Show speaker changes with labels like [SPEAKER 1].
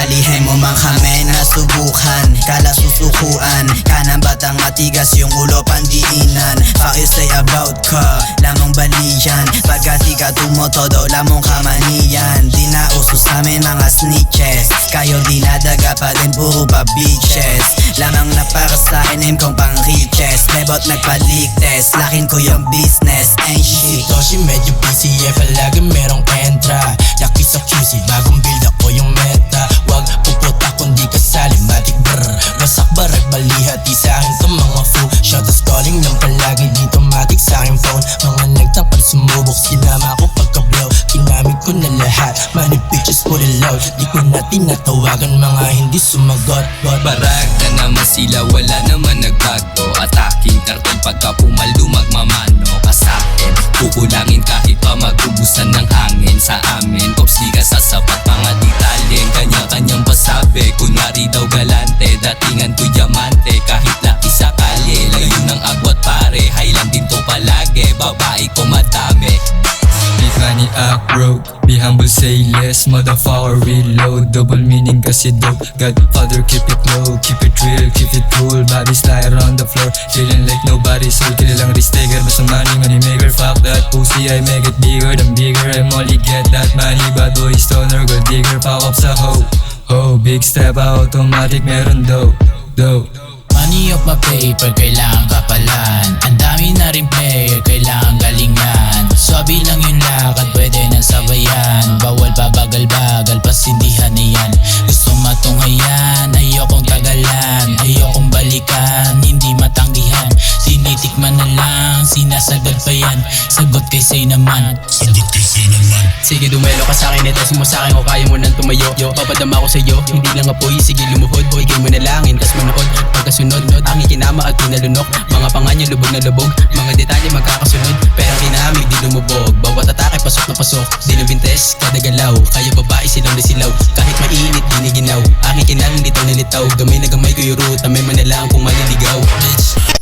[SPEAKER 1] Dalihin mo man kami nasubukan, kala susukuan ka ng batang matigas yung ulo pandiinan. Fuck you say about ka, lamang baliyan. Pagka di ka tumotodo, lamang kamaniyan. Di na uso sa amin mga snitches, kayo dinadaga pa din puro pa bitches. Lamang na para sa name kong pang riches, lebot nagpaligtes, lakin ko yung business and shit.
[SPEAKER 2] Toshi medyo busy, palagi merong entra. Laki sa QC, bagong build ako yung meta. Wag puputa kundi kasali, matik brr. Wasak barag, balihati sa akin to mga fool. Shoutouts calling lang palagi dito, matik sa aking phone. Mga nagtangkal sumubok, sinama ko pagka-blow. Kinamit ko na lahat, money bitches put it loud. Di ko na tinatawagan, mga hindi sumagot.
[SPEAKER 3] Barag na naman sila, wala naman nagbago. Ataking kartel pagka pumaldo magmamano ka sa'kin. Kukulangin kahit pa magubusan ng hangin sa amin. Ops di ka sasapat, mga detalyen kanya-kanyang pasabi. Kunwari daw galante, datingan ko diamante. Kahit laki sa kalye, layo ng agwat pare. High lang din to palagi, babae ko madami.
[SPEAKER 4] Be funny, act broke, be humble, say less. Motherfucker, reload, double meaning kasi dope. Godfather, keep it low, keep it real, keep it cool. Bodies lie around the floor, feeling like nobody's soul. Kinilang risk taker, basta money maker. Fuck that pussy, I make it bigger than bigger. I'm only get that money, bad boy, stoner, gold digger. Fuck up sa ho, big step, automatic, meron dough.
[SPEAKER 2] Money of my paper, kailangan kapalan. Ang dami na rin player, kailangan galingan. Swabe lang yung lakad, pwede nang sabayan. Bawal pa bagal-bagal, pasindihan na yan. Gusto matunghayan, ayokong tagalan. Ayokong balikan, hindi matanggihan. Tinitikman na lang, sinasagad pa yan. Sagot kay say naman.
[SPEAKER 5] Sige dumelo ka sa'kin, itasin mo sa'kin o kaya mo nang tumayo. Papadama ko sa'yo, hindi lang apoy, sige lumuhod. Huwagin mo na langin, tas manood. Pagkasunod, ang ikinama at kinalunok. Mga panganyo, lubog na lubog. Mga detalye magkakasunod, pero kinamig di lumubog. Bawat atake, pasok na pasok. Di nabintes, kada galaw. Kaya babae silaw na silaw. Kahit mainit, giniginaw. Aking kinalang litaw na litaw. Gamay na gamay ko yung ruta, may manalang kung maliligaw. Bitch.